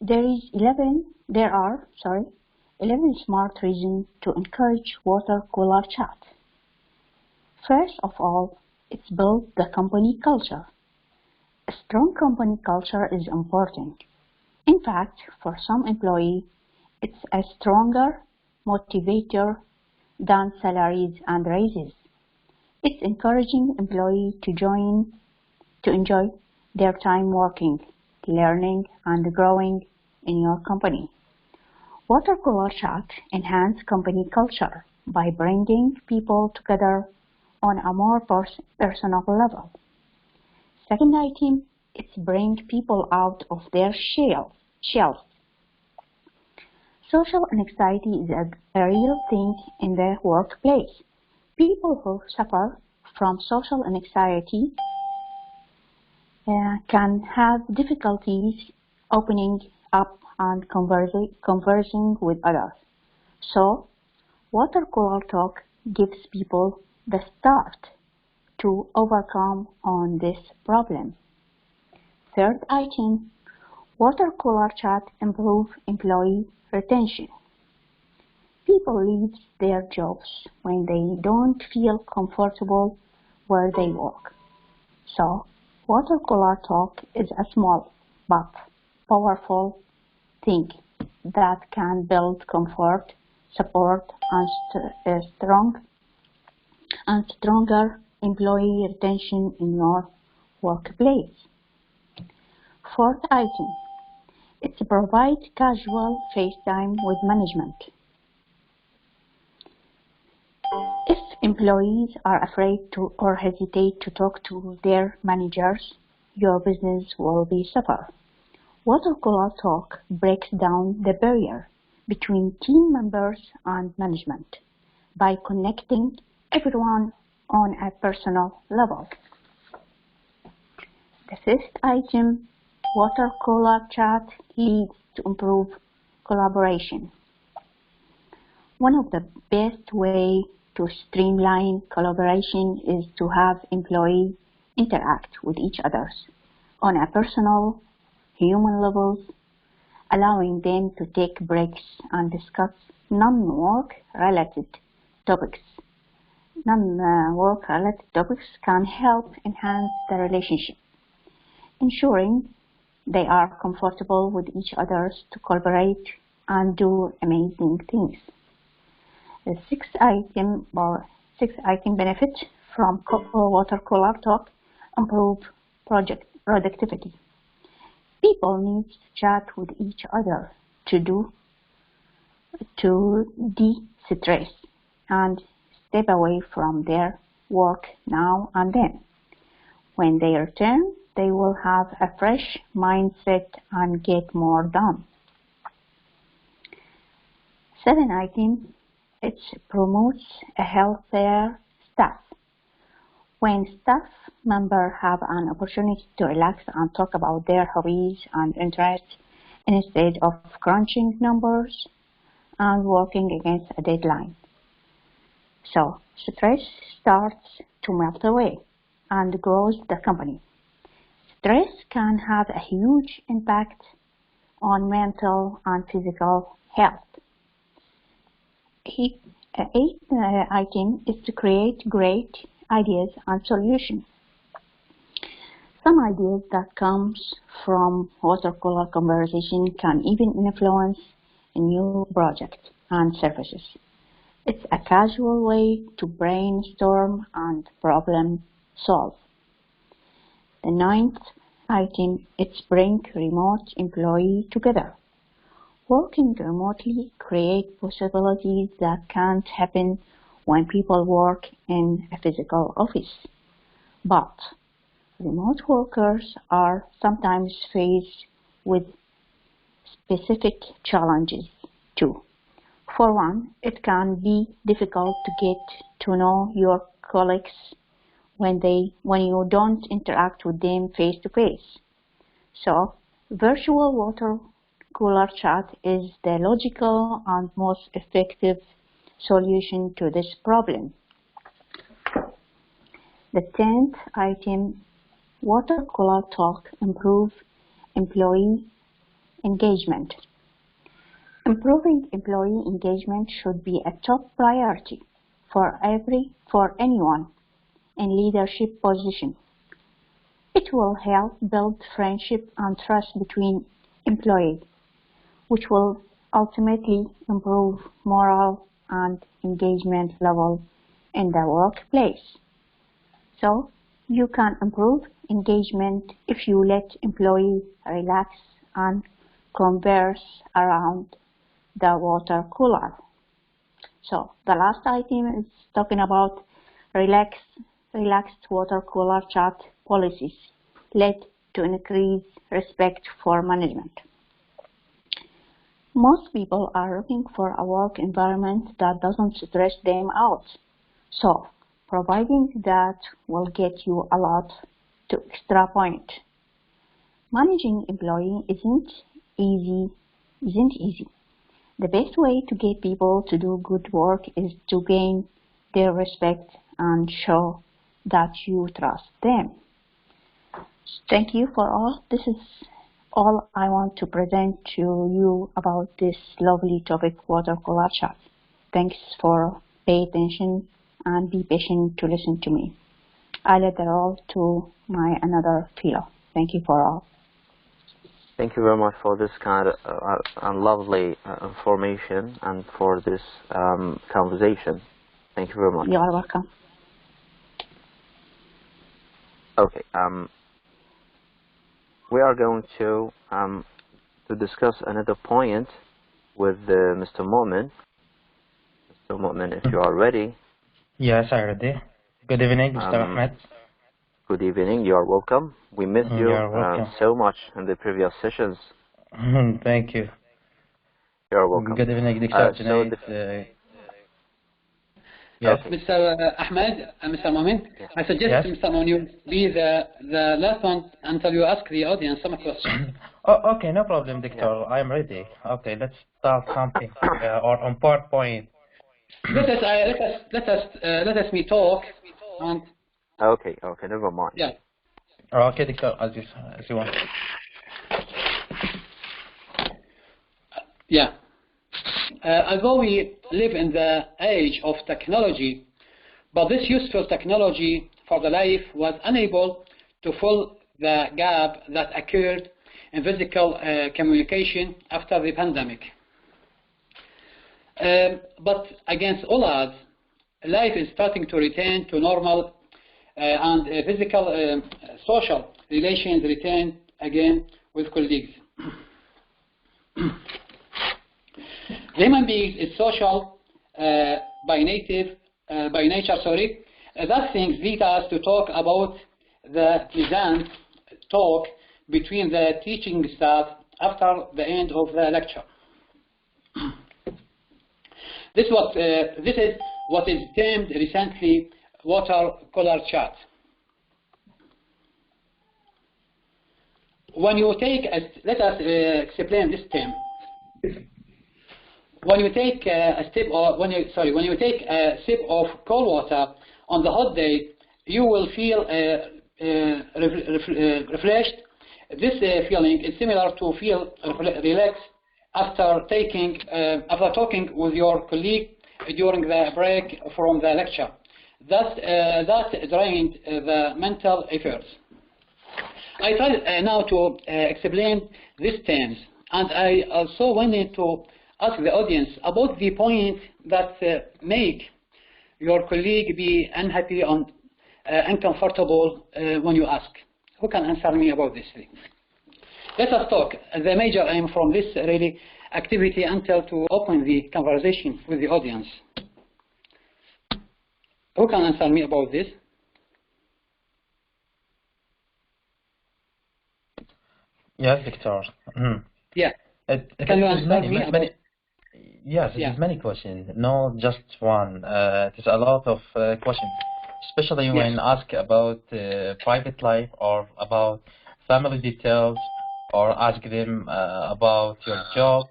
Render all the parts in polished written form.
There are 11 smart reasons to encourage water cooler chat. First of all, it's build the company culture. A strong company culture is important. In fact, for some employees, it's a stronger motivator than salaries and raises. It's encouraging employees to enjoy their time working, learning, and growing in your company. Water cooler chat enhances company culture by bringing people together on a more personal level. Second item, it's bring people out of their shells. Social anxiety is a real thing in the workplace. People who suffer from social anxiety can have difficulties opening up and conversing with others. So, water cooler talk gives people the start to overcome on this problem. Third item, water cooler chat improve employee retention. People leave their jobs when they don't feel comfortable where they work. So, water cooler talk is a small but powerful thing that can build comfort, support, and stronger employee retention in your workplace. Fourth item, it's provide casual face time with management. If employees are afraid to or hesitate to talk to their managers, your business will be suffer. Water cooler talk breaks down the barrier between team members and management by connecting everyone on a personal level. The fifth item, water cooler chat leads to improved collaboration. One of the best ways to streamline collaboration is to have employees interact with each other on a personal, human level, allowing them to take breaks and discuss non-work related topics. Non-work related topics can help enhance the relationship, ensuring they are comfortable with each other to collaborate and do amazing things. The sixth item benefit from water cooler talk: improve project productivity. People need to chat with each other to de-stress and step away from their work now and then. When they return, they will have a fresh mindset and get more done. Seventh item, it promotes a healthier staff. When staff members have an opportunity to relax and talk about their hobbies and interests instead of crunching numbers and working against a deadline. So, stress starts to melt away and grows the company. Stress can have a huge impact on mental and physical health. Eighth item is to create great ideas and solutions. Some ideas that comes from water cooler conversation can even influence a new project and services. It's a casual way to brainstorm and problem solve. The ninth item is bring remote employees together. Working remotely creates possibilities that can't happen when people work in a physical office. But remote workers are sometimes faced with specific challenges too. For one, it can be difficult to get to know your colleagues when you don't interact with them face to face. So, virtual water cooler chat is the logical and most effective solution to this problem. The 10th item, water cooler talk improves employee engagement. Improving employee engagement should be a top priority for anyone in leadership position. It will help build friendship and trust between employees, which will ultimately improve morale and engagement level in the workplace. So you can improve engagement if you let employees relax and converse around the water cooler. So the last item is talking about relaxed water cooler chat policies led to increase respect for management. Most people are looking for a work environment that doesn't stress them out. So providing that will get you a lot to extra point. Managing employees isn't easy. The best way to get people to do good work is to gain their respect and show that you trust them. Thank you for all. This is all I want to present to you about this lovely topic, water cooler chat. Thanks for paying attention and be patient to listen to me. I let the role to my another fellow. Thank you for all. Thank you very much for this kind of lovely information and for this conversation. Thank you very much. You are welcome. Okay. We are going to discuss another point with Mr. Mu'min. Mr. Mu'min, if you are ready. Yes, I'm ready. Good evening, Mr. Ahmed. Good evening. You are welcome. We missed you so much in the previous sessions. Thank you. You are welcome. Good evening, Dr. Yes. Mr. Ahmed, Mr. Mu'min, yes. I suggest, yes. Mr. Mu'min, be the last one until you ask the audience some questions. Oh, okay, no problem, Doctor. Yeah. I'm ready. Okay, let's start something or on PowerPoint. Let us me talk. And okay, never mind. Yeah. Okay, Doctor, as you want. Yeah. Although we live in the age of technology, but this useful technology for the life was unable to fill the gap that occurred in physical communication after the pandemic. But against all odds, life is starting to return to normal and physical social relations return again with colleagues. The human being is social by nature. That things lead us to talk about the pleasant talk between the teaching staff after the end of the lecture. This is what is termed recently water cooler chat. When you take let us explain this term. When you take a sip of cold water on the hot day, you will feel refreshed. This feeling is similar to feel relaxed after talking with your colleague during the break from the lecture. That drained the mental efforts. I try now to explain these terms, and I also wanted to ask the audience about the point that make your colleague be unhappy and uncomfortable when you ask. Who can answer me about this thing? Let us talk. The major aim from this really activity until to open the conversation with the audience. Who can answer me about this? Yes, Victor. Yeah. Can you answer me? Yes, it is many questions, not just one. It is a lot of questions, especially when asked about private life or about family details, or ask them about your job,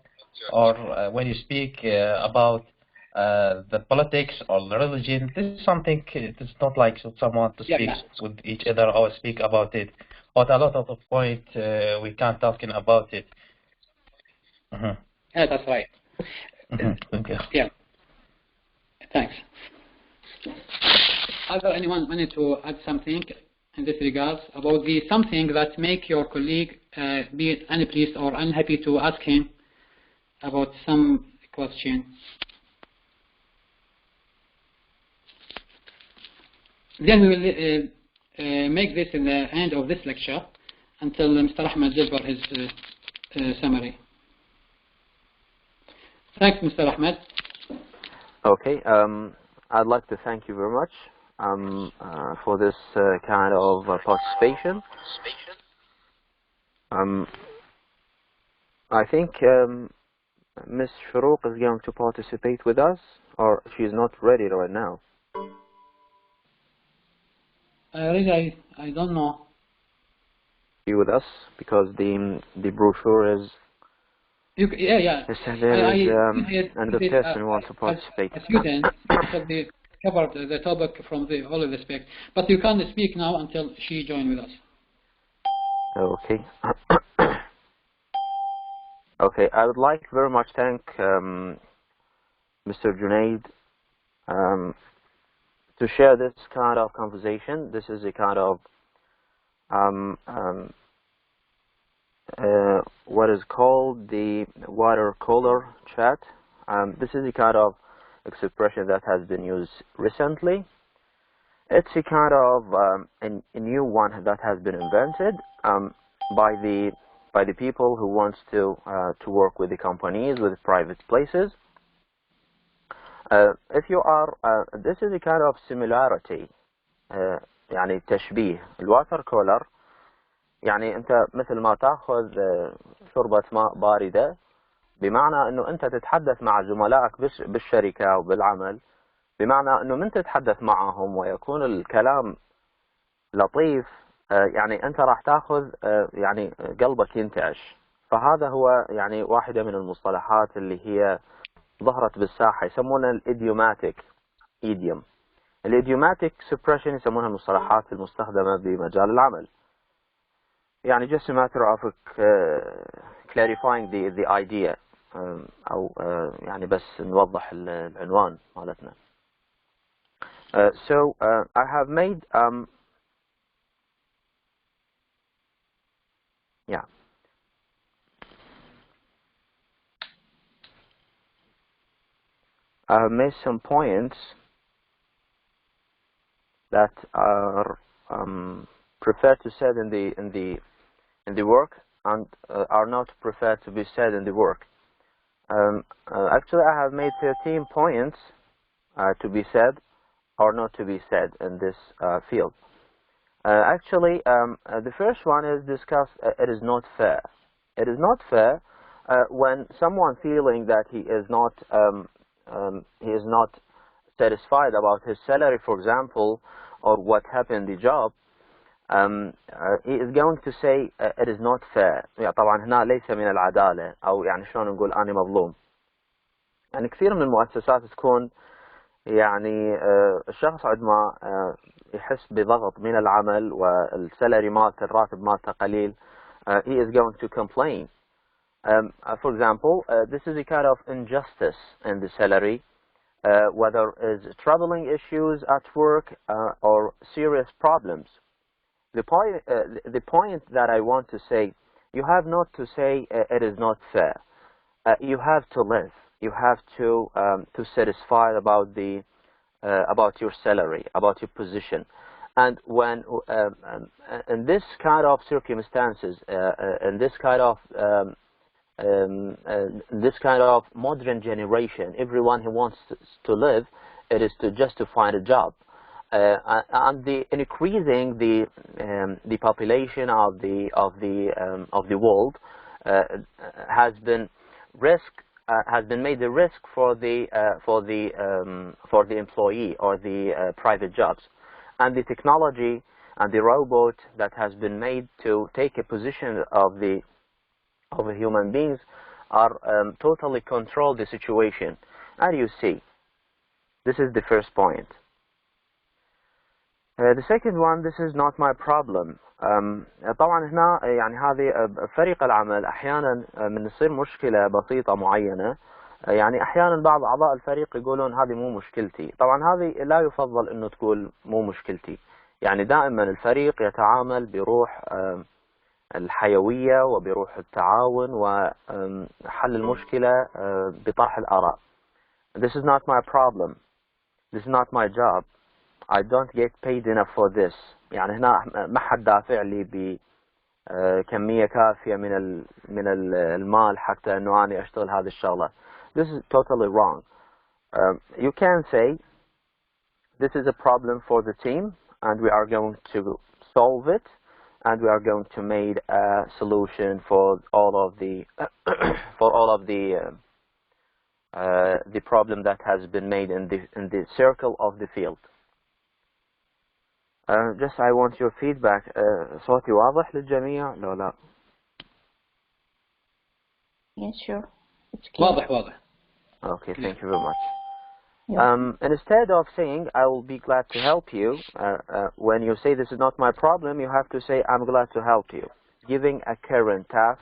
or when you speak about the politics or the religion. This is something, it is not like someone to speak with each other or speak about it. But a lot of the point we can't talk about it. Yeah, that's right. Thank you. Yeah. Thanks. Other anyone wanted to add something in this regard about the something that make your colleague be unpleased or unhappy to ask him about some question? Then we will make this in the end of this lecture until Mr. Ahmed deliver his summary. Thanks, Mr. Ahmed. Okay. I'd like to thank you very much for this kind of participation. I think Ms. Farouk is going to participate with us, or she's not ready right now. Really, I don't know. Be with us because the brochure is. Yeah. There is another person who wants to participate. A student should be covered the topic from all of the aspects, but you can't speak now until she joins with us. Okay. Okay. I would like very much thank Mr. Junaid to share this kind of conversation. This is a kind of what is called the water cooler chat. This is a kind of expression that has been used recently. It's a kind of a new one that has been invented by the people who wants to work with the companies, with private places. If you are, this is a kind of similarity. يعني تشبيه الواتر كولر. يعني أنت مثل ما تأخذ شربة ماء باردة، بمعنى أنه أنت تتحدث مع زملائك بالشركة وبالعمل، بمعنى أنه من تتحدث معهم ويكون الكلام لطيف، يعني أنت راح تأخذ يعني قلبك ينتعش. فهذا هو يعني واحدة من المصطلحات اللي هي ظهرت بالساحة، يسمونها الإيديوماتيك. إيديوم. الإيديوماتيك سبريشن يسمونها المصطلحات المستخدمة بمجال العمل. يعني just a matter of clarifying the idea أو يعني بس نوضح العنوان مالتنا. So I have made yeah. I have made some points that are preferred to said in the work and are not preferred to be said in the work. Actually, I have made 13 points to be said or not to be said in this field. Actually, the first one is discussed. It is not fair. It is not fair when someone feeling that he is not satisfied about his salary, for example, or what happened in the job. He is going to say it is not fair. يعني طبعا هنا ليس من العدالة أو يعني شلون نقول أنا مظلوم. يعني كثير من المؤسسات تكون يعني الشخص عندما يحس بضغط من العمل والسالري مالته الراتب مالته قليل, he is going to complain. For example, this is a kind of injustice in the salary, whether it's troubling issues at work or serious problems. The point that I want to say, you have not to say it is not fair. You have to live. You have to satisfy about your salary, about your position, and when in this kind of circumstances, in this kind of modern generation, everyone who wants to live, it is just to find a job. And increasing the population of the world has been made a risk for the employee or the private jobs, and the technology and the robot that has been made to take a position of the human beings are totally control the situation. And you see, this is the first point. The second one, this is not my problem. طبعا هنا يعني هذه فريق العمل أحيانا من تصير مشكلة بسيطة معينة، يعني أحيانا بعض أعضاء الفريق يقولون هذه مو مشكلتي. طبعا هذه لا يفضل أنه تقول مو مشكلتي، يعني دائما الفريق يتعامل بروح الحيوية وبروح التعاون وحل المشكلة بطرح الآراء. This is not my problem. This is not my job. I don't get paid enough for this. يعني هنا ما حد دافع لي بكمية كافية من المال حتى إنه أنا أشتغل هذه الشغلة. This is totally wrong. You can say this is a problem for the team and we are going to solve it and we are going to make a solution for all of the the problem that has been made in the circle of the field. Just I want your feedback. صوتي واضح للجميع لو لا؟ Yes, sure. It's clear. واضح. Okay, thank you very much. Yeah. Instead of saying I will be glad to help you, when you say this is not my problem, you have to say I'm glad to help you. Giving a current task,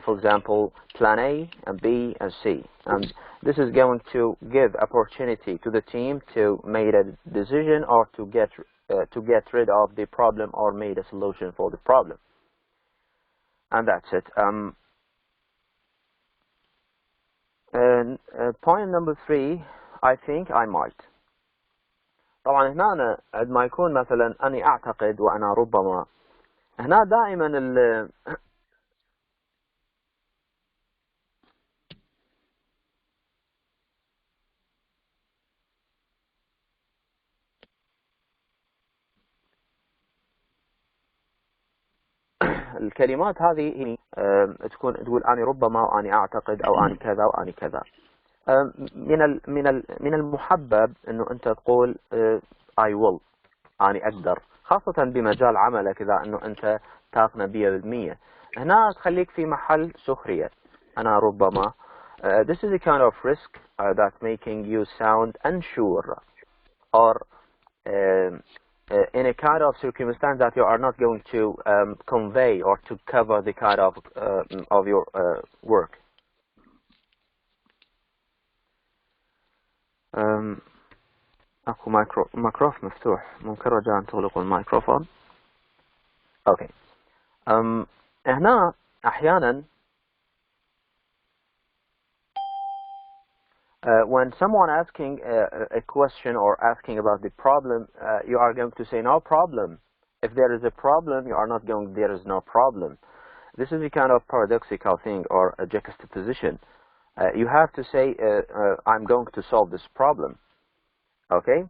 for example, plan A and B and C. And this is going to give opportunity to the team to make a decision or to get rid of the problem or make a solution for the problem. And that's it. Point number 3, I think I might. طبعا هنا أنا عندما يكون مثلا أني أعتقد وأنا ربما، هنا دائما الكلمات هذه تقول أنا ربما وأنا أعتقد أو أنا كذا وأنا كذا. من المحبب إنه أنت تقول I will، أنا أقدر، خاصة بمجال عملك إذا إنه أنت تاقن 100%. هنا تخليك في محل سخرية. أنا ربما. This is a kind of risk that making you sound unsure or in a kind of circumstance that you are not going to convey or to cover the kind of your work. أكو ميكروف مفتوح، ممكن رجاء تغلقوا الميكروفون. Okay. هنا أحيانا when someone asking a question or asking about the problem, you are going to say no problem. If there is a problem, you are not going, there is no problem. This is a kind of paradoxical thing or a juxtaposition. You have to say, I'm going to solve this problem. Okay?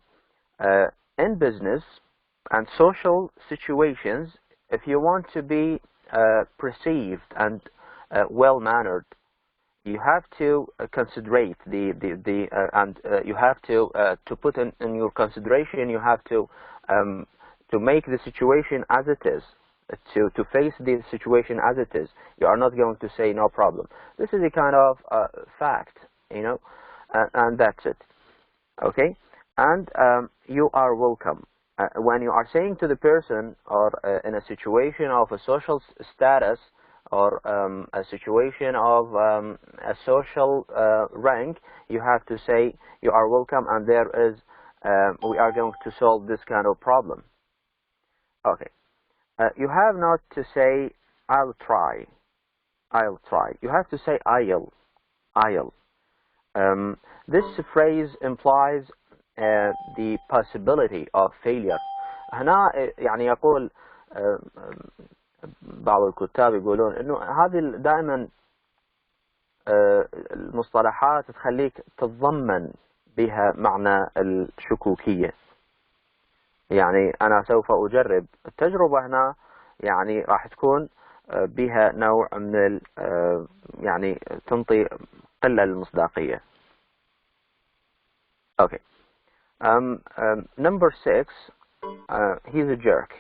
In business and social situations, if you want to be perceived and well-mannered, you have to considerate and you have to put in your consideration. You have to make the situation as it is, to face the situation as it is. You are not going to say no problem. This is a kind of fact, you know, and that's it. Okay, and you are welcome. When you are saying to the person or in a situation of a social status or a situation of a social rank, you have to say you are welcome and there is we are going to solve this kind of problem. Okay, you have not to say I'll try. You have to say I'll. This phrase implies the possibility of failure. هنا يعني يقول بعض الكتاب يقولون انه هذه دائما المصطلحات تخليك تتضمن بها معنى الشكوكية. يعني انا سوف اجرب. التجربة هنا يعني راح تكون بها نوع من يعني تنطي قلة المصداقية. Okay. Number 6, he's a jerk,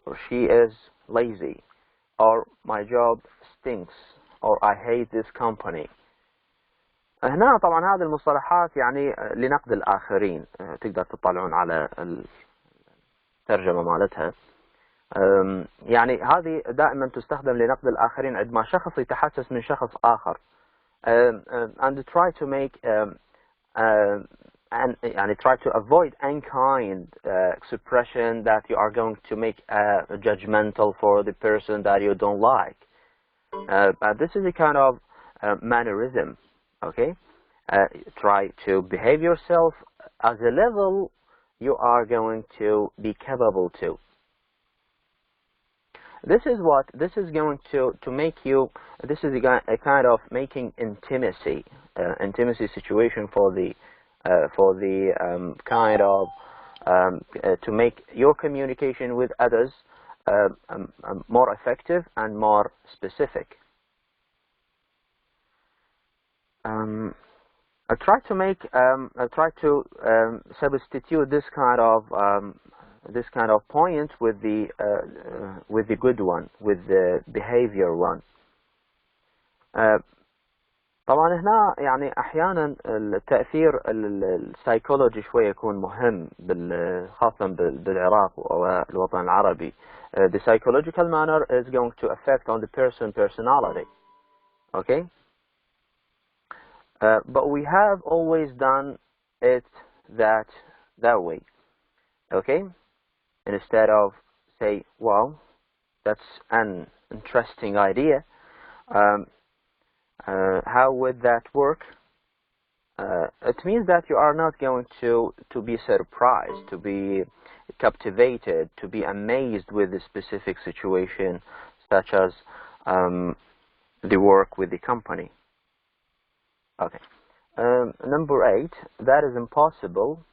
or she is lazy, or my job stinks, or I hate this company. هنا طبعا هذه المصطلحات يعني لنقد الآخرين. تقدر تطلعون على الترجمة مالتها. يعني هذه دائما تستخدم لنقد الآخرين عندما شخص يتحسس من شخص آخر. And try to make and يعني try to avoid unkind expression that you are going to make judgmental for the person that you don't like. But this is a kind of mannerism. Okay, try to behave yourself as a level you are going to be capable to. This is going to make you. This is a kind of making intimacy situation for the kind of to make your communication with others more effective and more specific. I try to substitute this kind of point with the good one, with the behavior one. طبعا هنا يعني احيانا التأثير السايكولوجي شوية يكون مهم خاصة بالعراق والوطن العربي. The psychological manner is going to affect on the personality. Okay? But we have always done it that way. Okay? Instead of say, well, that's an interesting idea. How would that work? It means that you are not going to be surprised, to be captivated, to be amazed with the specific situation, such as the work with the company. Okay. Number 8, that is impossible.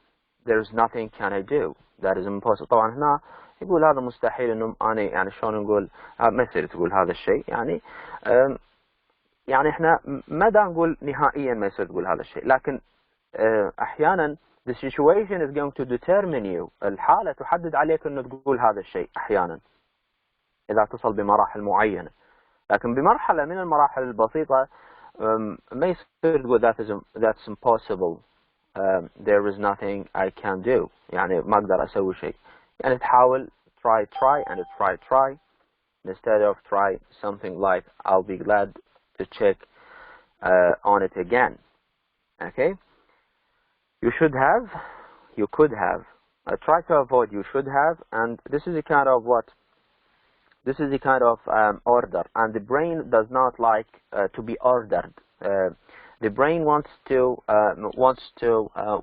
There's nothing can I do. That is impossible. طبعا هنا يقول هذا مستحيل إنه أنا يعني شلون نقول ما يصير تقول هذا الشيء يعني إحنا ما دا نقول نهائيا ما يصير تقول هذا الشيء، لكن أحيانا the situation is going to determine you. الحالة تحدد عليك إنه تقول هذا الشيء أحيانا إذا تصل بمراحل معينة، لكن بمرحلة من المراحل البسيطة ما يصير تقول that's impossible. There is nothing I can do. يعني ما أقدر أسوي شيء. يعني تحاول try and try instead of try something like I'll be glad to check on it again. Okay? You should have, you could have. Try to avoid you should have, and this is a kind of what? This is a kind of order, and the brain does not like to be ordered. The brain wants to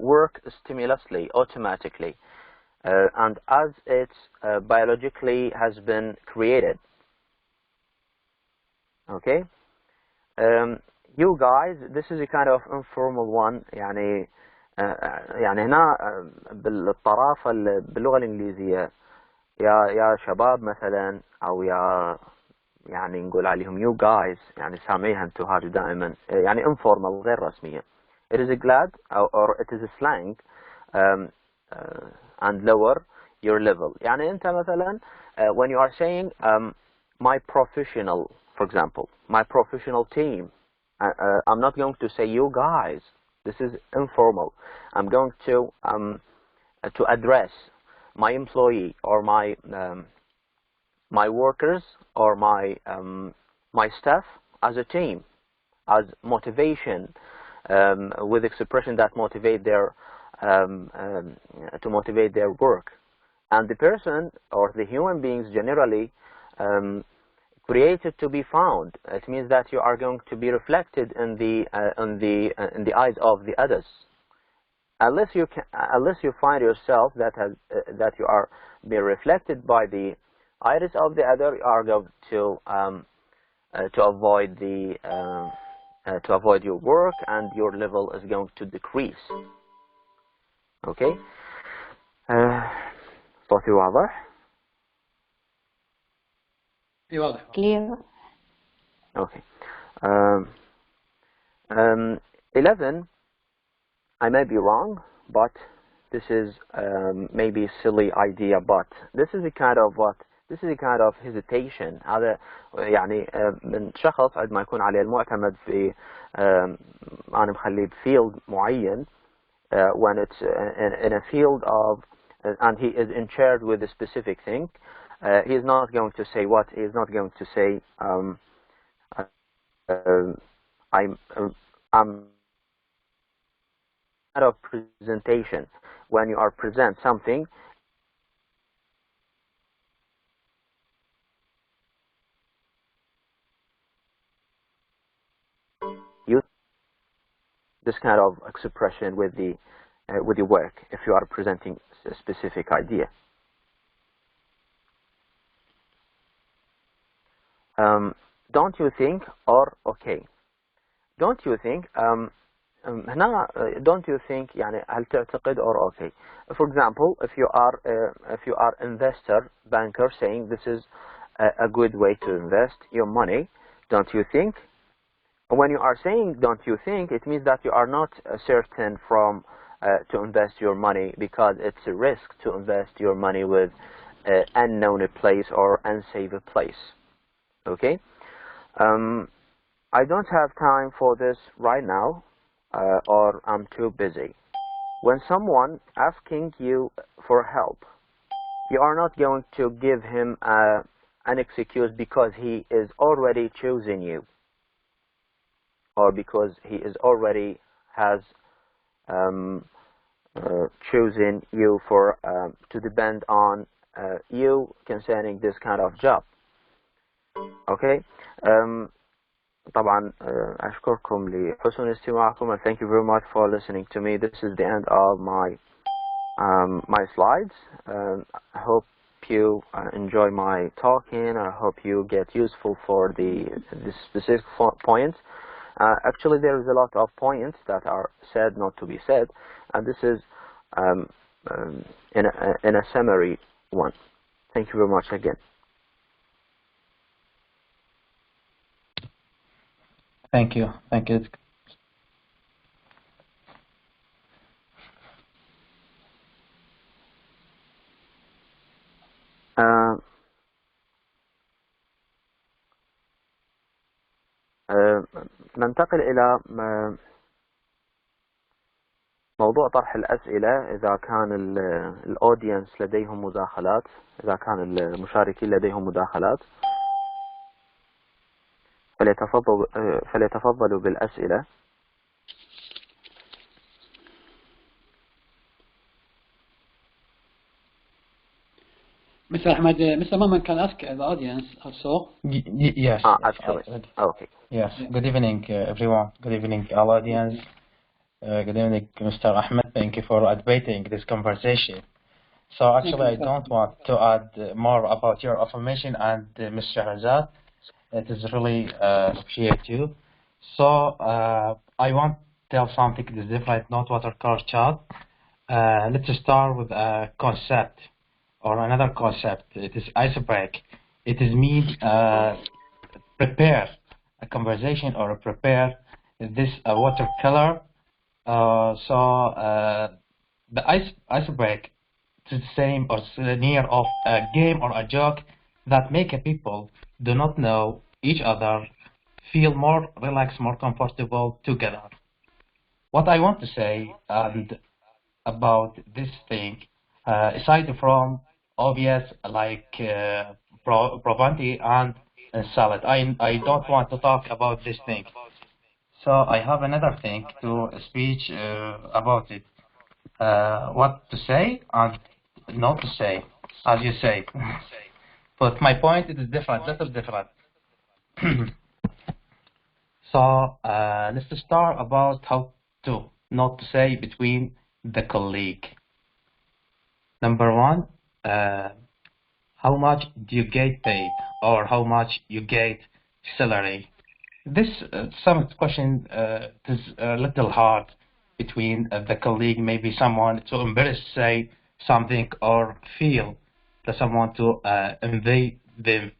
work stimulously, automatically, and as it biologically has been created. Okay, you guys, this is a kind of informal one. يعني هنا بالطرافة باللغة الإنجليزية يا شباب مثلا أو يعني نقول عليهم you guys، يعني سامعيها انتو هذه دائما يعني informal غير رسمية. It is a glad or it is a slang and lower your level. يعني انت مثلا when you are saying my professional, for example, my professional team, I'm not going to say you guys. This is informal. I'm going to address my employee or my workers or my staff as a team, as motivation, with expression that motivate their to motivate their work. And the person or the human beings generally created to be found. It means that you are going to be reflected in the eyes of the others. Unless you find yourself that you are being reflected by the iris of the other, you are going to avoid your work, and your level is going to decrease. Okay. صوتي واضح؟ واضح. Clear. Okay. 11. I may be wrong, but this is maybe a silly idea, but this is a kind of what? This is a kind of hesitation. هذا يعني من شخص عندما يكون عليه المعتمد في أنا مخليه field معين when it's in a field of and he is in charge with a specific thing, he is not going to say what? He is not going to say, I'm out of presentation. When you are present something, you this kind of expression with the work if you are presenting a specific idea. Don't you think, or okay, don't you think, هنا don't you think يعني هل تعتقد or okay. For example, if you are investor, banker, saying this is a good way to invest your money, don't you think? When you are saying don't you think, it means that you are not certain from to invest your money, because it's a risk to invest your money with unknown place or unsafe place. Okay. I don't have time for this right now, or I'm too busy. When someone asking you for help, you are not going to give him an excuse because he is already choosing you, or because he is already has chosen you for to depend on you concerning this kind of job. Okay. طبعا أشكركم لحسن استماعكم, and thank you very much for listening to me. This is the end of my my slides. I hope you enjoy my talking. I hope you get useful for the specific points. Actually, there is a lot of points that are said not to be said, and this is in a summary one. Thank you very much again. Thank you. Thank you. ننتقل إلى موضوع طرح الأسئلة. إذا كان الأودينس لديهم مداخلات، إذا كان المشاركين لديهم مداخلات فليتفضلوا بالأسئلة. Mr. Ahmed, Mr. Maman can ask the audience also. Yes. Actually. Okay. Yes. Good evening, everyone. Good evening, all audience. Good evening, Mr. Ahmed. Thank you for debating this conversation. So actually, I don't want to add more about your information, and Ms. Shahrazad, it is really appreciate you. So I want to tell something that is different, not what our culture. Let's start with a concept or another concept. It is icebreak. It is mean prepare a conversation or prepare this watercolor. So the icebreak is the same or near of a game or a joke that make people do not know each other feel more relaxed, more comfortable together. What I want to say about this thing, aside from obvious like profanity and salad, I don't want to talk about this thing. So I have another thing to speech about it. What to say and not to say, as you say. But my point is different, little different. So let's start about how to not to say between the colleague. Number one, how much do you get paid, or how much you get salary? This some question is a little hard between the colleague, maybe someone to embarrass say something or feel that someone to invade them.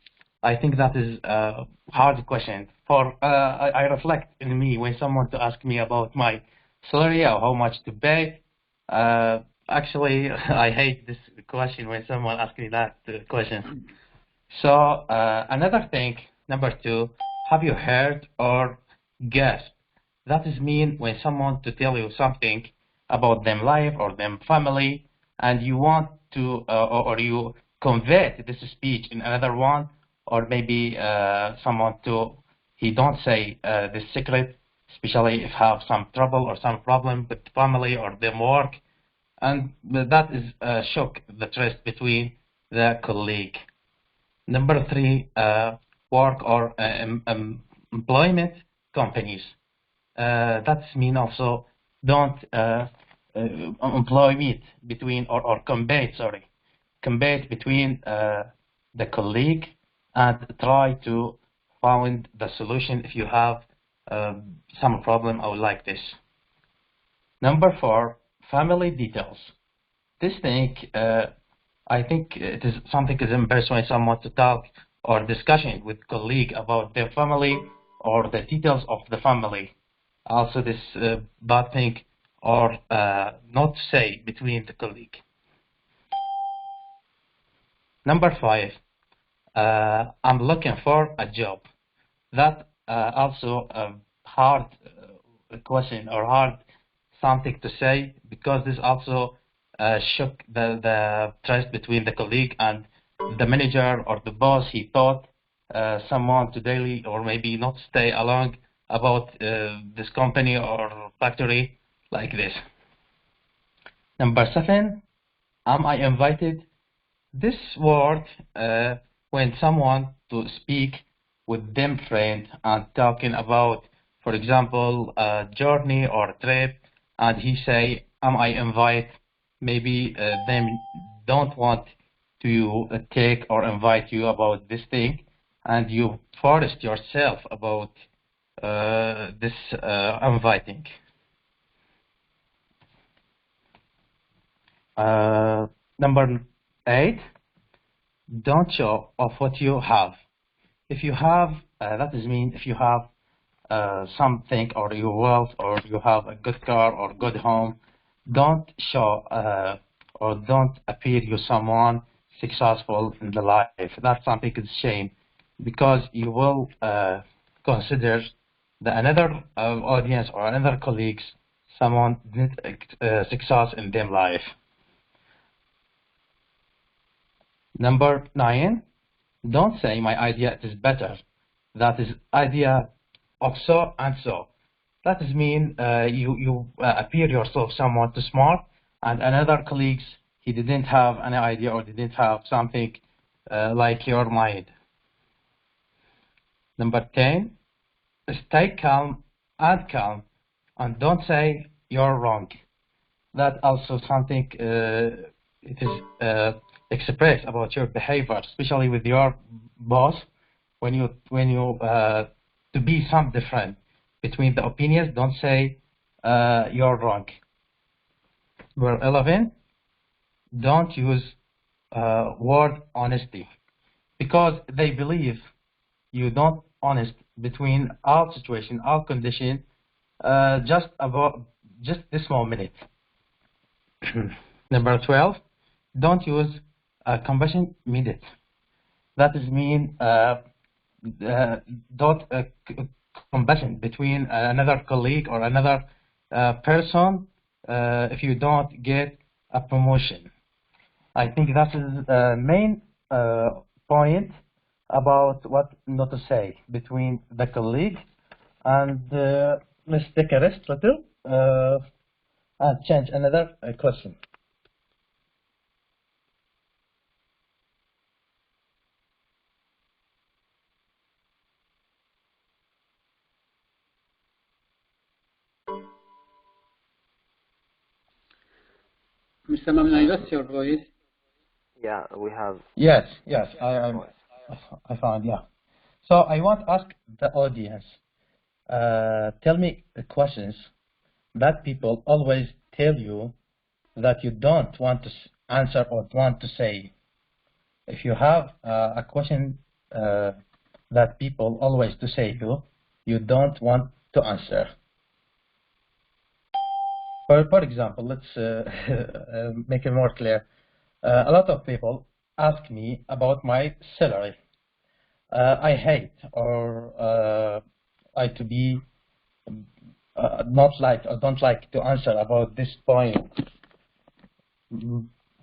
I think that is a hard question. For I reflect in me when someone to ask me about my salary or how much to pay. Actually, I hate this question when someone asks me that question. So another thing, number two, have you heard or guessed? That is mean when someone to tell you something about them life or them family, and you want to, or you convert this speech in another one, or maybe someone to, he don't say this secret, especially if have some trouble or some problem with family or their work, and that is shock the trust between the colleague. Number 3, work or employment companies. That's mean also don't employment between or compete between the colleague, and try to find the solution if you have some problem or like this. Number 4, family details. This thing, I think it is something is embarrassing when someone to talk or discussion with colleague about their family or the details of the family. Also this bad thing or not to say between the colleague. Number 5, I'm looking for a job. That also a hard question or hard something to say, because this also shook the trust between the colleague and the manager or the boss. He thought someone to daily or maybe not stay along about this company or factory like this. Number 7, am I invited? This word when someone to speak with them friend and talking about, for example, a journey or a trip, and he say, am I invite? Maybe them don't want to take or invite you about this thing, and you forced yourself about this inviting. Number 8, don't show off what you have. If you have, that is mean if you have something or your wealth or you have a good car or good home, don't show or don't appear you someone successful in the life. That's something is shame, because you will consider the another audience or another colleagues someone did success in their life. Number 9, don't say my idea is better. That is idea of so and so. That is mean you appear yourself someone too smart, and another colleagues he didn't have any idea or didn't have something like your mind. Number 10, stay calm and don't say you're wrong. That also something it is express about your behavior, especially with your boss, when you to be some different between the opinions. Don't say you're wrong. Number 11, don't use word honesty, because they believe you don't honest between all situation, all condition, just this moment. Number 12, don't use combustion method. That is mean don't combustion between another colleague or another person if you don't get a promotion. I think that is the main point about what not to say between the colleague. And let's take a rest little and change another question. Mr. Mamnai, that's your voice. Yeah, we have. Yes, I found, yeah. So I want to ask the audience, tell me questions that people always tell you that you don't want to answer or want to say. If you have a question that people always to say you don't want to answer. For example, let's make it more clear. A lot of people ask me about my salary. I hate or I to be not like or don't like to answer about this point.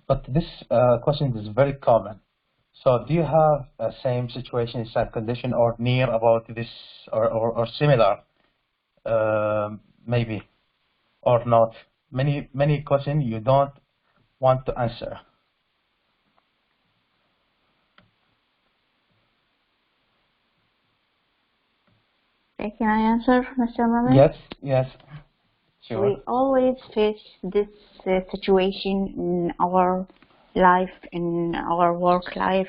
But this question is very common. So do you have a same situation, same condition, or near about this, or similar, maybe, or not? Many questions you don't want to answer. Can I answer, Mr. Mohammed? Yes, yes. Sure. We always face this situation in our life, in our workplace.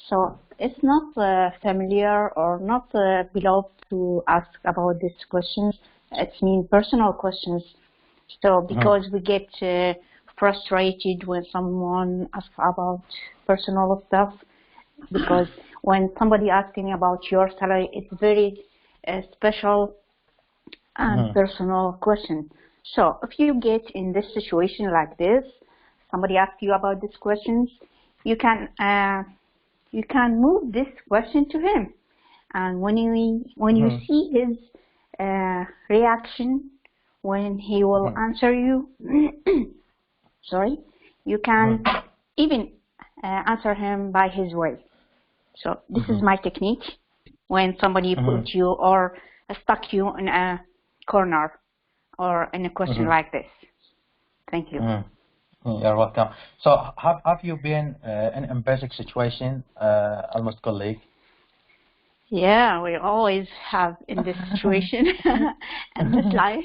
So it's not familiar or not beloved to ask about these questions. It's personal questions. So because we get frustrated when someone asks about personal stuff, because when somebody asking about your salary, it's very special and personal question. So if you get in this situation like this, somebody asks you about these questions, you can move this question to him, and when you see his reaction when he will answer you, sorry, you can even answer him by his way. So this is my technique when somebody put you or stuck you in a corner or in a question like this. Thank you. You're welcome. So have you been in a basic situation, almost colleague? Yeah, we always have in this situation and this life.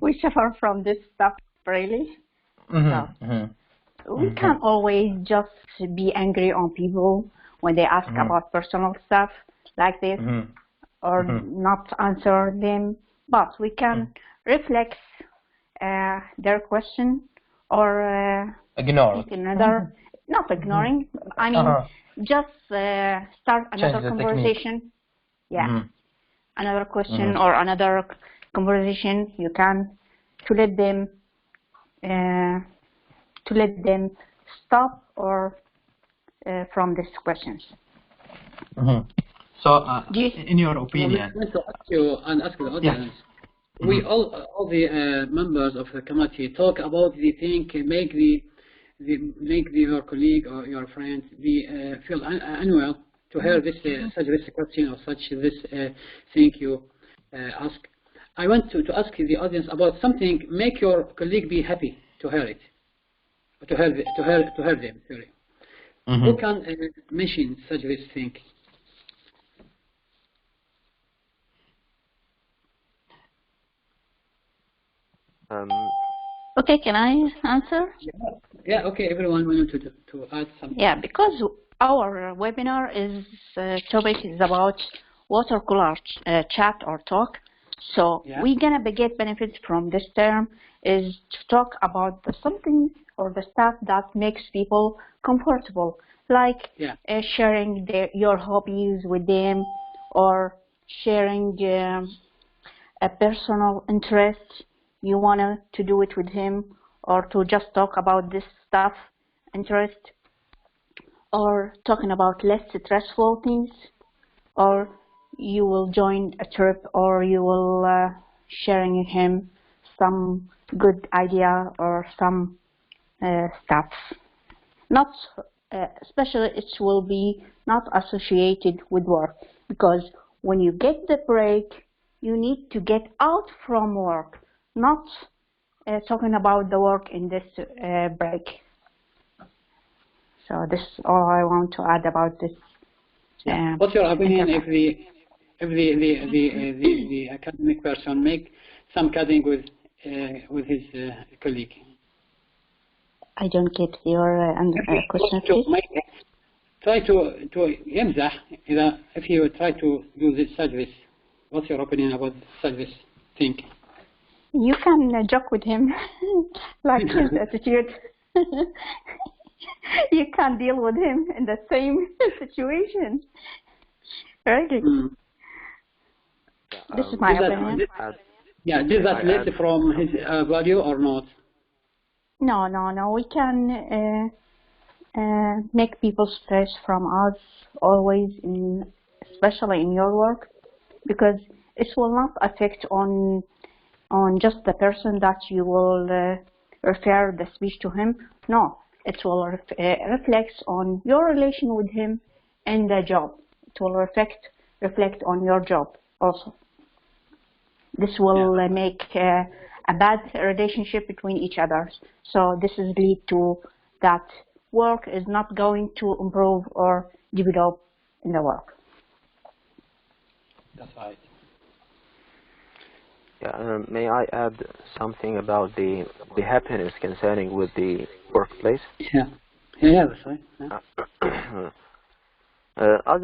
We suffer from this stuff, really. We can't always just be angry on people when they ask about personal stuff like this or not answer them, but we can reflect their question or ignore another, not ignoring, I mean just start another conversation. Yeah, another question or another conversation. You can to let them stop or from these questions. So, in your opinion, I want to ask you and ask the audience. We all the members of the committee talk about the thing, make your colleague or your friend feel unwell to hear this such this question or such this thing you ask. I want to ask the audience about something make your colleague be happy to hear it, to hear them. Sorry. Who can mention such this thing? Okay, can I answer? Yeah, okay, everyone wanted to add something. Yeah, because our webinar topic is about water cooler chat or talk. So we're gonna get benefits from this term is to talk about something or the stuff that makes people comfortable, like sharing your hobbies with them or sharing a personal interest. You want to do it with him, or to just talk about this stuff, interest, or talking about less stressful things, or you will join a trip, or you will sharing with him some good idea or some stuff. Not especially it will be not associated with work, because when you get the break, you need to get out from work. Not talking about the work in this break. So this is all I want to add about this. What's your opinion if the academic person make some cutting with his colleague? I don't get your question, please. Try to يمزح if you try to do this service. What's your opinion about service thing? You can joke with him, like his attitude. You can't deal with him in the same situation. Really. This is my opinion. Did that list from his value or not? No. We can make people stress from us always, especially in your work, because it will not affect on just the person that you will refer the speech to him. No, it will reflect on your relation with him in the job. It will reflect on your job also. This will make a bad relationship between each other. So this is lead to that work is not going to improve or develop in the work. That's right. Yeah, may I add something about the happiness concerning with the workplace? Yeah, that's right. Yeah. As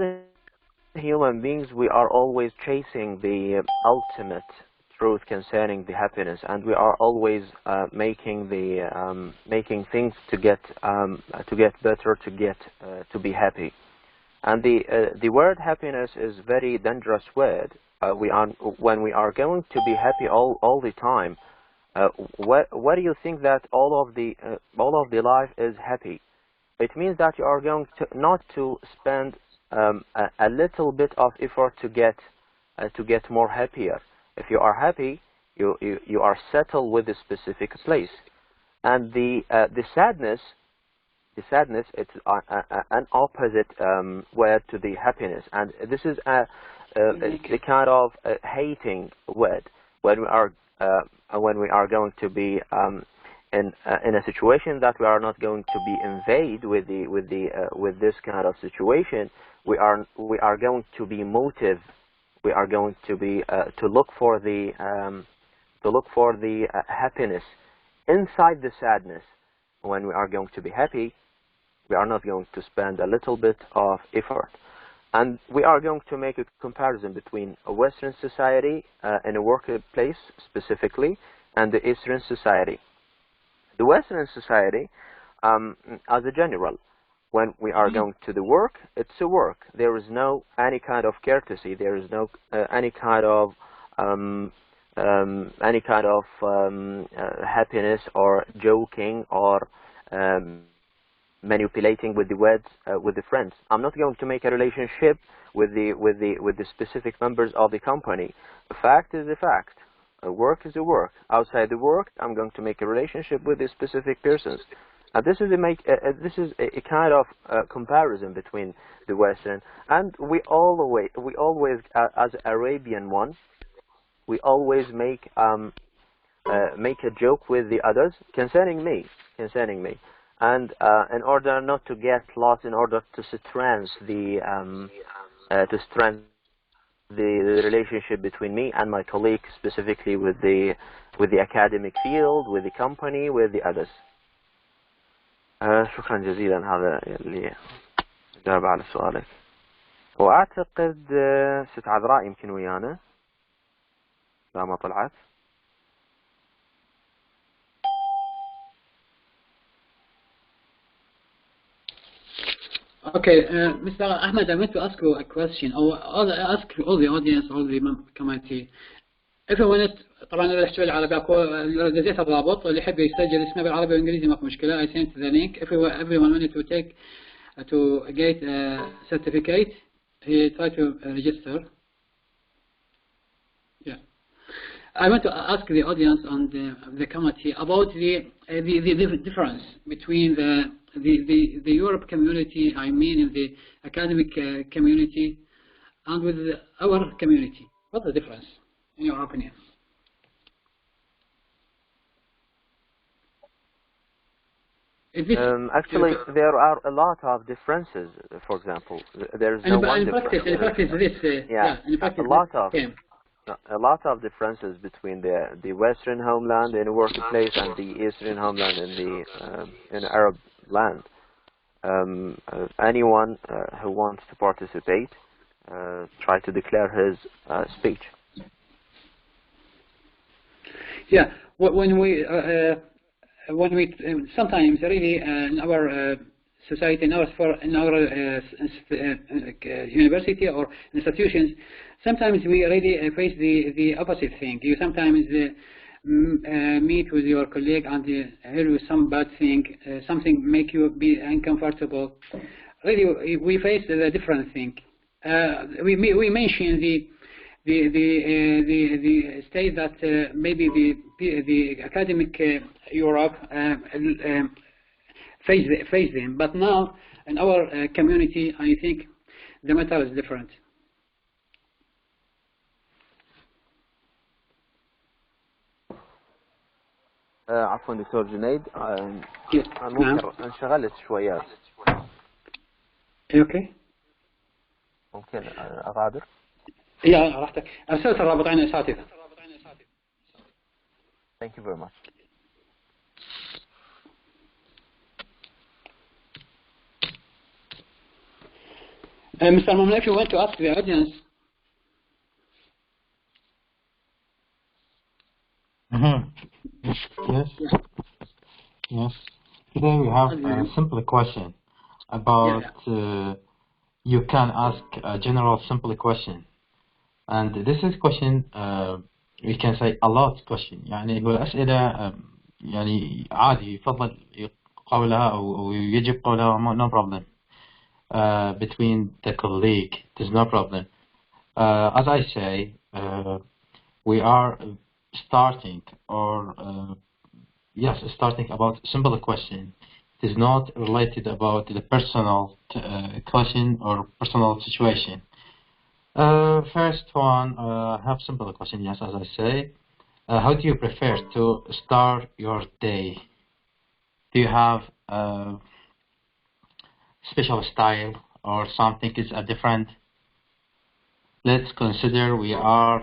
human beings, we are always chasing the ultimate truth concerning the happiness, and we are always making things to get better, to be happy. And the word happiness is very dangerous word. When we are going to be happy all the time, what do you think that all of the life is happy? It means that you are going to not to spend a little bit of effort to get more happier. If you are happy, you are settled with a specific place, and the sadness it's an opposite word to the happiness, and this is the kind of hating word when we are going to be in a situation that we are not going to be invade with this kind of situation. We are going to be motive. We are going to be to look for the happiness inside the sadness. When we are going to be happy, we are not going to spend a little bit of effort. And we are going to make a comparison between a Western society in a workplace specifically and the Eastern society. The Western society, as a general, when we are going to the work, it's a work. There is no any kind of courtesy. There is no any kind of happiness or joking or manipulating with the words with the friends. I'm not going to make a relationship with the specific members of the company. The fact is the fact. A work is a work. Outside the work, I'm going to make a relationship with the specific persons. This is a kind of comparison between the Western, and we always as Arabian ones, we always make a joke with the others concerning me, and in order not to get lost, in order to strengthen the relationship between me and my colleagues, specifically with the academic field, with the company, with the others. شكرا جزيلا. هذا اللي جاوب على سؤالك. وأعتقد ست عذراء يمكن ويانا لا ما طلعت. Okay, Mr. Ahmed, I want to ask you a question, or ask all the audience, all the community. Everyone, طبعا أنا بحكي بالعربي، أكو جزيت الرابط اللي يحب يسجل اسمه بالعربي والإنجليزي ماكو مشكلة. I sent the link. Everyone wanted to get a certificate. He tried to register. Yeah. I want to ask the audience and the committee about the difference between the Europe community, I mean in the academic community, and with our community. What's the difference, in your opinion? Actually, there are a lot of differences. For example, there is no one difference. In practice, a lot of differences between the Western homeland in a workplace and the Eastern homeland in the Arab land. Anyone who wants to participate, try to declare his speech. Yeah, when we sometimes really in our society, in our university or institutions, sometimes we really face the opposite thing. You sometimes meet with your colleague and hear you some bad thing, something make you be uncomfortable. Really, we face the different thing. We mention the state that maybe the academic Europe face them, but now in our community, I think the matter is different. عفوا دكتور جنيد، Yes. ممكن انشغلت شويات. اوكي. ممكن اغادر؟ يا راحتك. ارسلت الرابط عن اساتذه. Thank you very much. Mr. Momin, if you want to ask the audience. Yes. Yes. Today we have a simple question about you can ask a general simple question, and this is question we can say a lot question. يعني هو أسئلة يعني عادي يفضل قولها أو يجب قولها no problem between the colleague. There's no problem. As I say, we are starting or starting about simple question. It is not related about the personal question or personal situation. First one, have simple question. Yes, as I say, how do you prefer to start your day? Do you have a special style or something is different? Let's consider we are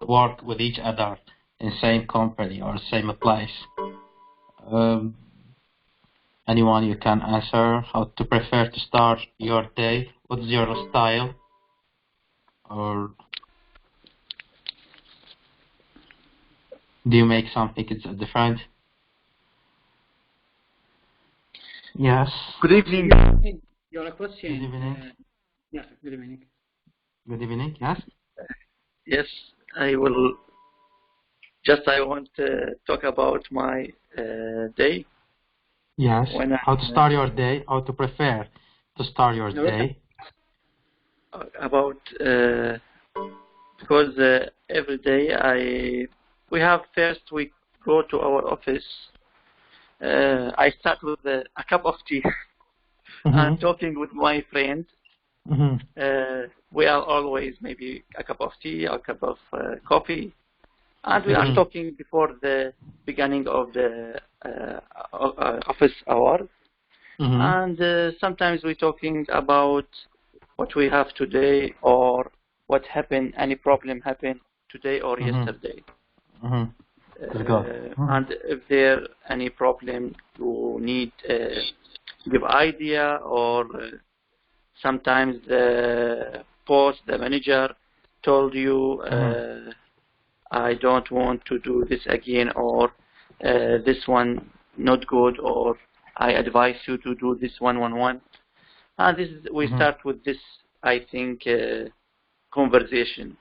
work with each other in same company or same place. Anyone you can answer how to prefer to start your day? What's your style? Or do you make something it's different? Yes. Good evening. Your question. Good evening. Yes, good evening. Good evening. Yes. Yes, I will. I want to talk about my day. Yes. How to start your day? How to prefer to start your day? About because every day we go to our office. I start with a cup of tea and talking with my friend. We are always maybe a cup of tea or a cup of coffee, and we are talking before the beginning of the office hour. And sometimes we're talking about what we have today or what happened, any problem happened today or yesterday. And if there any problem, you need give idea, or sometimes the boss, the manager told you, I don't want to do this again, or this one not good, or I advise you to do this one. And this is, we start with this, I think, conversation.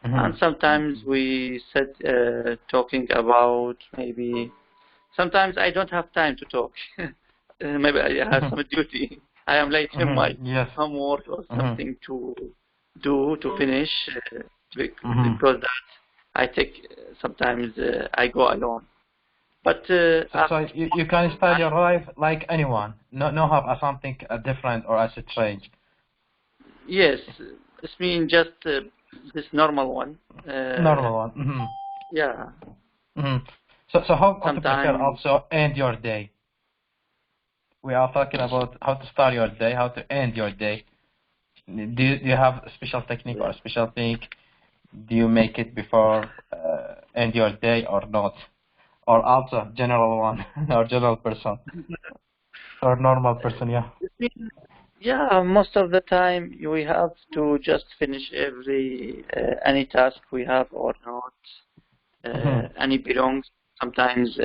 And sometimes we said talking about maybe. Sometimes I don't have time to talk. Maybe I have some duty. I am late in my homework or something to do to finish because that I take sometimes I go alone. But so you can style your life like anyone. No have something different or as a strange. Yes, it's mean just this normal one. Normal one. Yeah. So how to prepare also end your day? We are talking about how to start your day, how to end your day. Do you have a special technique or a special thing? Do you make it before end your day or not? Or also general one or general person or normal person? Yeah, most of the time we have to just finish any task we have or not. Any belongs. Sometimes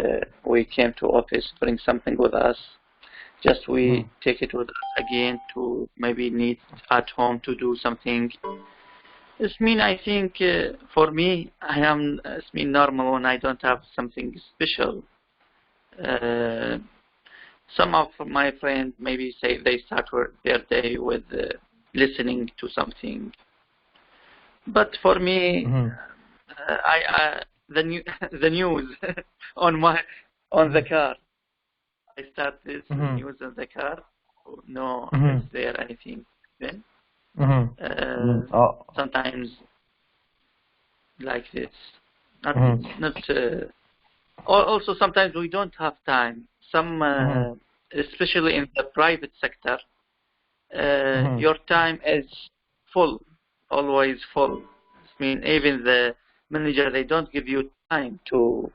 we came to office, bring something with us. Just we take it with us again to maybe need at home to do something. This mean I think for me I am normal when I don't have something special. Some of my friends maybe say they start their day with listening to something. But for me, the news on the car. I start this news on the car. No, is there anything then? Sometimes like this. Also, sometimes we don't have time. Especially in the private sector, your time is full, always full. I mean, even the manager, they don't give you time to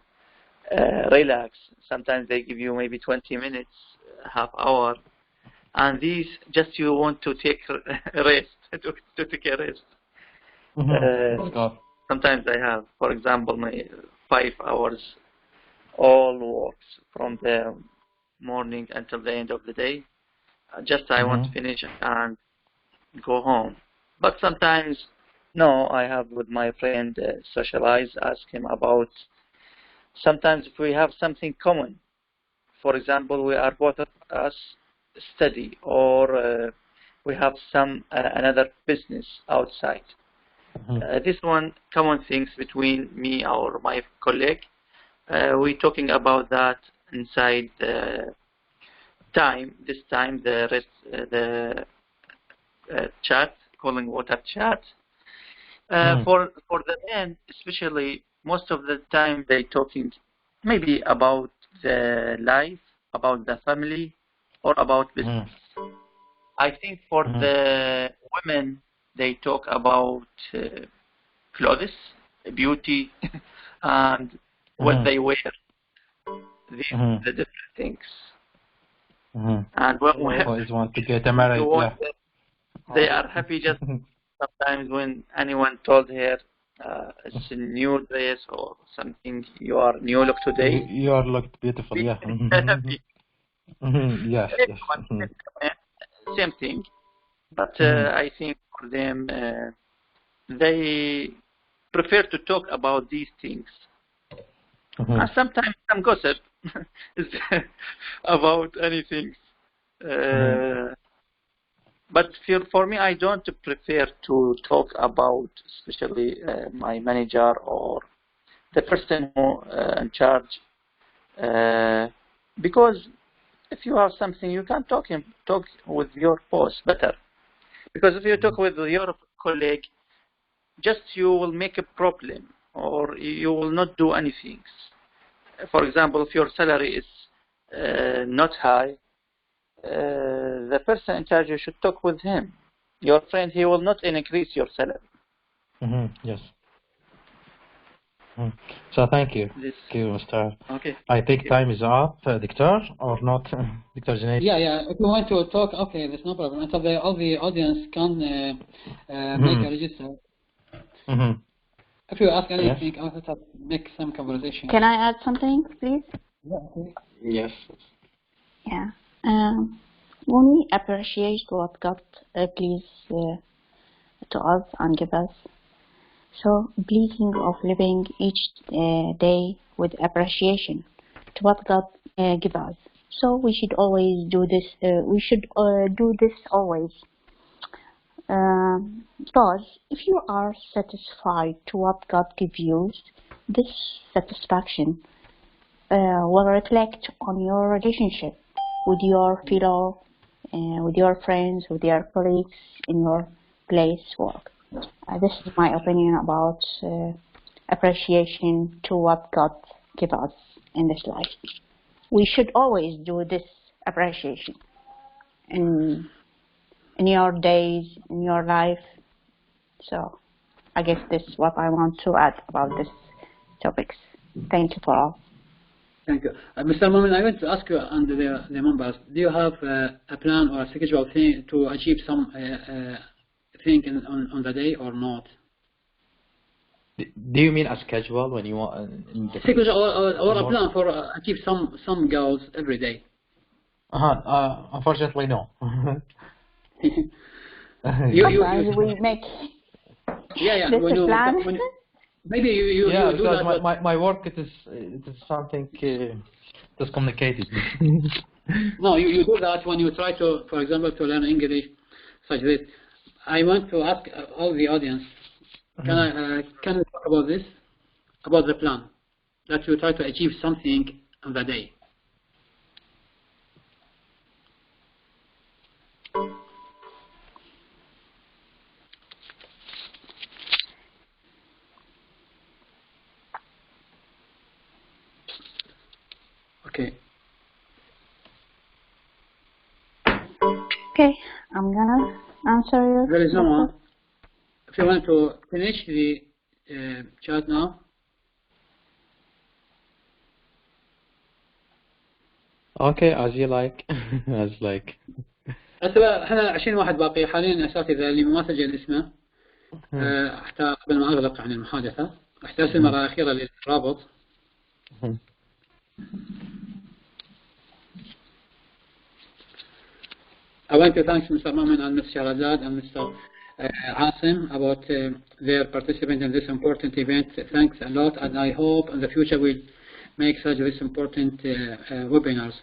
relax. Sometimes they give you maybe 20 minutes, half hour, and these just you want to take a rest, to take a rest. Sometimes I have, for example, my 5 hours, all works from the morning until the end of the day. I want to finish and go home. But sometimes, no, I have with my friend socialize, ask him about. Sometimes if we have something common, for example, we are both of us study, or we have some another business outside. This one common things between me or my colleague. We're talking about that inside the time. This time the chat, calling water chat. For the men, especially, most of the time they talking maybe about the life, about the family, or about business. I think for the women, they talk about clothes, beauty, and what they wear. These are the different things. And always want to get married. They are happy just sometimes when anyone told her it's a new dress or something, you are new look today. You are looked beautiful, yeah. Yes. Same thing. But I think for them, they prefer to talk about these things. And sometimes some gossip about anything. But for me, I don't prefer to talk about, especially my manager or the person who in charge, because if you have something, you can talk with your boss better. Because if you talk with your colleague, just you will make a problem, or you will not do anything. For example, if your salary is not high, the person in charge, you should talk with him. Your friend, he will not increase your salary. Yes. So thank you. Thank you, Mr. Okay. I think time is up, Dr. or not, Dr. Junaid? Yeah. If you want to talk, okay, there's no problem. Until all the audience can make a register. If you ask anything, I'll have to make some conversation. Can I add something, please? Yeah, okay. Yes. Yeah. When we appreciate what God please to us and give us, so pleasing of living each day with appreciation to what God give us. So we should always do this. We should do this always. Because if you are satisfied to what God gives you, this satisfaction will reflect on your relationship with your fellow, with your friends, with your colleagues in your place work. This is my opinion about appreciation to what God gives us in this life. We should always do this appreciation in your days, in your life. So I guess this is what I want to add about this topics. Thank you for all. Thank you. Mr. Momin, I want to ask you and the members, do you have a plan or a schedule thing to achieve some thing on the day or not? Do you mean a schedule when you want? Schedule or a plan for achieve some goals every day? Unfortunately, no. we make this plan. Maybe you do because that. my work it is something that's complicated. No, you do that when you try to, for example, to learn English, such this. I want to ask all the audience, can we talk about this? About the plan that you try to achieve something on the day. Okay. Okay, I'm gonna answer you. There is no one. If you want to finish the chat now. Okay, as you like. as like. هسه احنا 20 واحد باقي حاليا اساتذه اللي ما سجل اسمه حتى قبل ما اغلق عن المحادثه راح ارسل مره اخيره للرابط. I want to thank Mr. Mamin and Mr. Razad and Mr. Asim about their participation in this important event. Thanks a lot, and I hope in the future we'll make such this important webinars.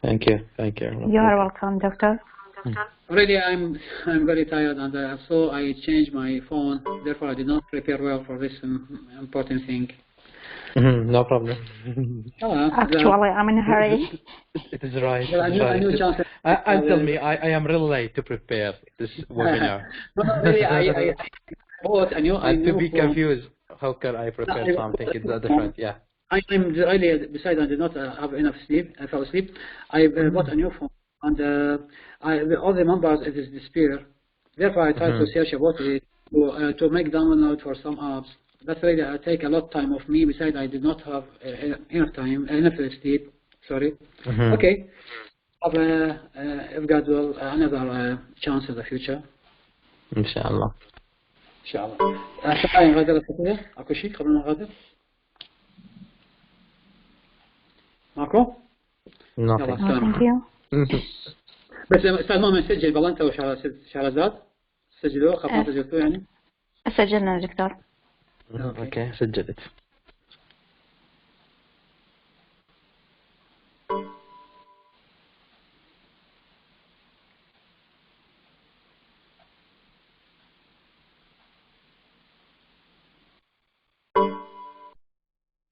Thank you. Thank you. You are welcome, Doctor. Already I'm very tired, and so I changed my phone. Therefore, I did not prepare well for this important thing. No problem. Actually, I'm in a hurry. It is right. And tell me, I am really late to prepare this webinar. No, really, I bought a new. And to be confused, how can I prepare something? It's different, yeah. I'm really, besides I did not have enough sleep, I fell asleep. I bought a new phone, and all the numbers it is disappear. Therefore, I tried to search about it to make download for some apps. That's really take a lot of time of me. Besides, I did not have enough time, enough sleep. Sorry. Okay. If God will, another chance in the future. Inshallah. Inshallah. نغادر التقنية. أكو شيء قبل ما نغادر؟ ماكو؟ Nothing. Thank you. بس أستاذ مؤمن سجل والله أنت وشهرزاد سجلوه قبل ما سجلتوه يعني؟ سجلنا دكتور. Okay, سجلت.